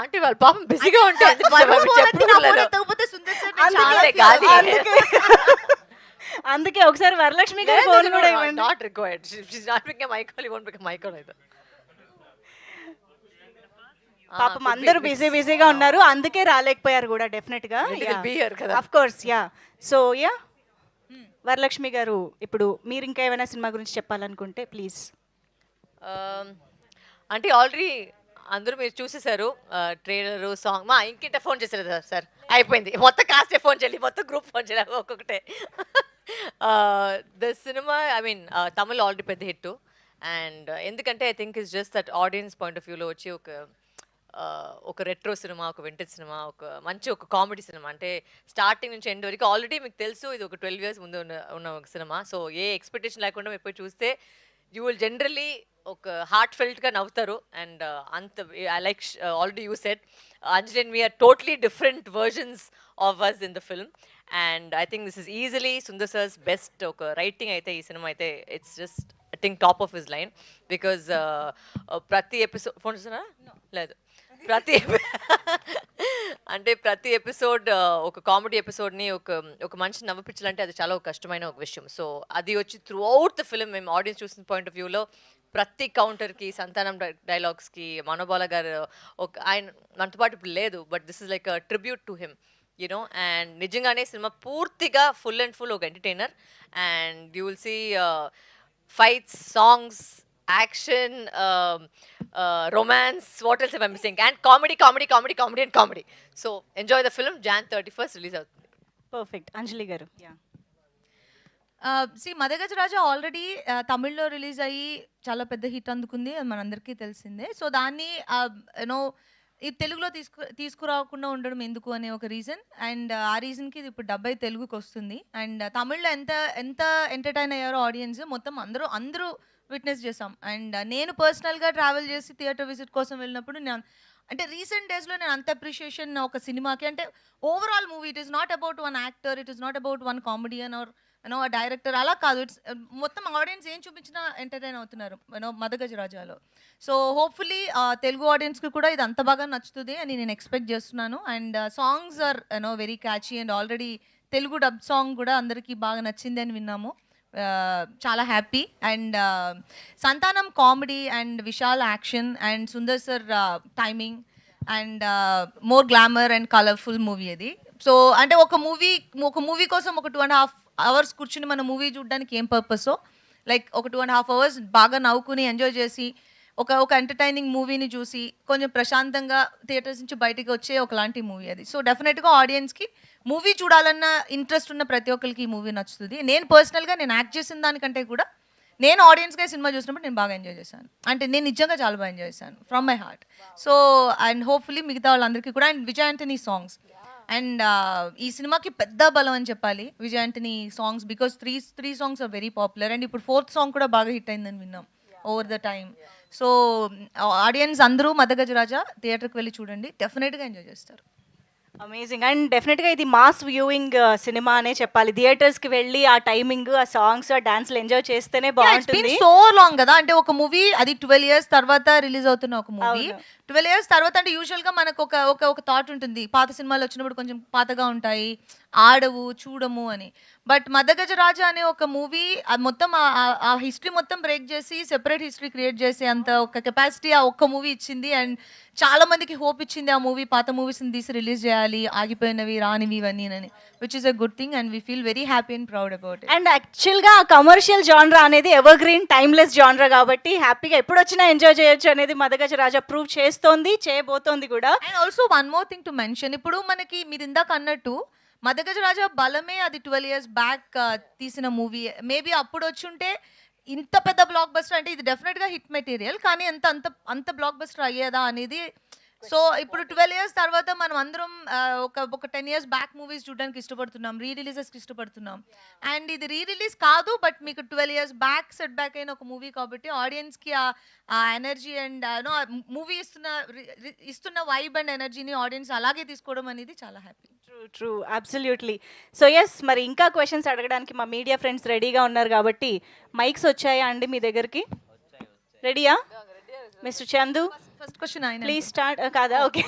అంటే వాళ్ళు పాపం బిజీగా ఉంటారు. అందుకే ఒకసారి వరలక్ష్మి గారి ఫోన్ కూడా ఇవ్వండి. Not required. She's not picking my call. You won't pick my call either. పాపం అందరూ బిజీగా ఉన్నారు, అందుకే రాలేకపోయారు కూడా డెఫినెట్ గా. Of course ya. So ya Varalakshmi garu, ఇప్పుడు మీరు ఇంకా ఏమైనా సినిమా గురించి చెప్పాలనుకుంటే ప్లీజ్. అంటే ఆల్రెడీ అందరూ మీరు చూసేశారు ట్రైలర్ సాంగ్. మా ఇంకింట ఫోన్ చేశారు సార్, అయిపోయింది మొత్తం కాస్టే ఫోన్ చేయాలి, మొత్తం గ్రూప్ ఫోన్ చేయాలి ఒక్కొక్కటే. The cinema I mean Tamil already పెద్ద హిట్. అండ్ ఎందుకంటే I think it's just that audience point of వ్యూలో వచ్చి ఒక రెట్రో సినిమా, ఒక వింటేజ్ సినిమా, ఒక మంచి ఒక కామెడీ సినిమా. అంటే స్టార్టింగ్ నుంచి ఎండ్ వరకు ఆల్రెడీ మీకు తెలుసు ఇది ఒక 12 years ముందు ఉన్న ఒక సినిమా. సో ఏ ఎక్స్పెక్టేషన్ లేకుండా మీరు పోయి చూస్తే యూ విల్ జనరలీ ఒక హార్ట్ ఫెల్ట్గా నవ్వుతారు. అండ్ అంత I like already you said Anjali and me are totally different versions of us in the film. And I think this is easily Sundar sir's best ఒక writing అయితే ఈ సినిమా అయితే. It's just I think top of his line. Because ప్రతి episode phone చూస్తున్నారా? లేదు, ప్రతి episode ఒక comedy ఎపిసోడ్ని ఒక మంచి నవ్వుపించాలంటే అది చాలా కష్టమైన ఒక విషయం. సో అది వచ్చి త్రూ అవుట్ ద ఫిల్మ్ మేము ఆడియన్స్ చూసిన పాయింట్ ఆఫ్ వ్యూలో ప్రతి కౌంటర్కి, సంతానం డైలాగ్స్కి, మనోబాల గారు ఆయన మనతో పాటు ఇప్పుడు లేదు, but this is like a tribute to him you. Know నిజంగానే సినిమా పూర్తిగా ఫుల్ అండ్ ఫుల్ ఒక entertainer. And you will see fights, songs, action, romance, what else am I missing? And comedy and comedy. So enjoy the film. Jan 31st release avutundi. Perfect. Anjali garu. Yeah. See, Madagajaraja already తమిళ్లో release అయ్యి చాలా పెద్ద hit అందుకుంది, అది మనందరికీ తెలిసిందే. So దాన్ని you know ఈ తెలుగులో తీసుకురాకుండా ఉండడం ఎందుకు అనే ఒక రీజన్. అండ్ ఆ రీజన్కి ఇది ఇప్పుడు డబ్బై తెలుగుకి వస్తుంది. అండ్ తమిళ్లో ఎంత ఎంటర్టైన్ అయ్యారో ఆడియన్స్ మొత్తం అందరూ విట్నెస్ చేసాం. అండ్ నేను పర్సనల్గా ట్రావెల్ చేసి థియేటర్ విజిట్ కోసం వెళ్ళినప్పుడు అంటే రీసెంట్ డేస్లో నేను అంత అప్రిషియేషన్ ఒక సినిమాకి, అంటే overall movie, it is not about one actor, it is not about one comedian or you know director, అలా కాదు. ఇట్స్ మొత్తం ఆడియన్స్ ఏం చూపించినా ఎంటర్టైన్ అవుతున్నారు యూనో మదగజరాజాలో. సో హోప్ఫుల్లీ తెలుగు ఆడియన్స్కి కూడా ఇది అంత బాగా నచ్చుతుంది అని నేను ఎక్స్పెక్ట్ చేస్తున్నాను. And songs are you know very catchy. And already Telugu dub song కూడా అందరికీ బాగా నచ్చింది అని విన్నాము. చాలా happy. And Santhanam comedy and Vishal action and Sundar sir timing and more glamour and colourful movie అది. సో అంటే ఒక మూవీ కోసం ఒక 2.5 hours కూర్చుని మన మూవీ చూడడానికి ఏం పర్పసో, లైక్ ఒక 2.5 hours బాగా నవ్వుకుని ఎంజాయ్ చేసి ఒక ఎంటర్టైనింగ్ మూవీని చూసి కొంచెం ప్రశాంతంగా థియేటర్స్ నుంచి బయటికి వచ్చే ఒకలాంటి మూవీ అది. సో డెఫినెట్గా ఆడియన్స్కి మూవీ చూడాలన్న ఇంట్రెస్ట్ ఉన్న ప్రతి ఒక్కరికి ఈ మూవీ నచ్చుతుంది. నేను పర్సనల్గా యాక్ట్ చేసిన దానికంటే కూడా నేను ఆడియన్స్గా సినిమా చూసినప్పుడు నేను బాగా ఎంజాయ్ చేశాను. అంటే నేను నిజంగా చాలా బాగా ఎంజాయ్ చేశాను from my heart. So and hopefully మిగతా వాళ్ళందరికీ కూడా. And Vijay Antony songs and ఈ సినిమాకి పెద్ద బలం అని చెప్పాలి Vijay Antony songs, because three songs are very popular. And ఇప్పుడు 4th సాంగ్ కూడా బాగా హిట్ అయిందని విన్నాం over the time. So audience అందరూ మదగజరాజా థియేటర్కి వెళ్ళి చూడండి, డెఫినెట్గా ఎంజాయ్ చేస్తారు. అమేజింగ్. అండ్ డెఫినెట్గా ఇది మాస్ వ్యూయింగ్ సినిమా అనే చెప్పాలి. థియేటర్స్కి వెళ్ళి ఆ టైమింగ్, ఆ సాంగ్స్, ఆ డాన్స్లు ఎంజాయ్ చేస్తేనే బాగుంటుంది. సో లాంగ్ కదా, అంటే ఒక మూవీ అది 12 years తర్వాత రిలీజ్ అవుతున్న ఒక మూవీ. 12 years తర్వాత అంటే యూజువల్గా మనకు ఒక థాట్ ఉంటుంది, పాత సినిమాలు వచ్చినప్పుడు కొంచెం పాతగా ఉంటాయి, ఆడవు చూడము అని. బట్ మదగజరాజా అనే ఒక మూవీ మొత్తం ఆ హిస్టరీ మొత్తం బ్రేక్ చేసి సెపరేట్ హిస్టరీ క్రియేట్ చేసి అంత ఒక కెపాసిటీ ఆ ఒక్క మూవీ ఇచ్చింది. అండ్ చాలా మందికి హోప్ ఇచ్చింది ఆ మూవీ, పాత మూవీస్ని తీసి రిలీజ్ చేయాలి, ఆగిపోయినవి రానివి ఇవన్నీ అని, which is a good thing. And we feel very happy and proud about it. And యాక్చువల్గా కమర్షియల్ జాన్రా అనేది ఎవర్ గ్రీన్ టైమ్లెస్ జాన్రా కాబట్టి హ్యాపీగా ఎప్పుడు వచ్చినా ఎంజాయ్ చేయొచ్చు అనేది మదగజరాజా ప్రూవ్ చేస్తోంది, చేయబోతోంది కూడా. And also one more thing to mention, ఇప్పుడు మనకి మీరు ఇందాక అన్నట్టు మదగజరాజా బలమే అది 12 years బ్యాక్ తీసిన మూవీ. మేబీ అప్పుడు వచ్చుంటే ఇంత పెద్ద బ్లాక్ బస్టర్, అంటే ఇది డెఫినెట్గా హిట్ మెటీరియల్, కానీ అంత బ్లాక్ బస్టర్ అయ్యేదా అనేది. సో ఇప్పుడు 12 years తర్వాత మనం అందరం ఒక 10 years బ్యాక్ మూవీస్ చూడడానికి ఇష్టపడుతున్నాం, రిలీజెస్కి ఇష్టపడుతున్నాం. అండ్ ఇది రిలీజ్ కాదు, బట్ మీకు 12 years బ్యాక్ సెట్ బ్యాక్ అయిన ఒక మూవీ కాబట్టి ఆడియన్స్కి ఆ ఎనర్జీ అండ్ మూవీ ఇస్తున్న వైబ్ అండ్ ఎనర్జీని ఆడియన్స్ అలాగే తీసుకోవడం అనేది చాలా happy. True, absolutely. So yes, మరి ఇంకా క్వశ్చన్స్ అడగడానికి మా మీడియా ఫ్రెండ్స్ రెడీగా ఉన్నారు కాబట్టి మైక్స్ వచ్చాయా అండి మీ దగ్గరికి? రెడీయా mister Chandu? First question please start. కాదా? ఓకే.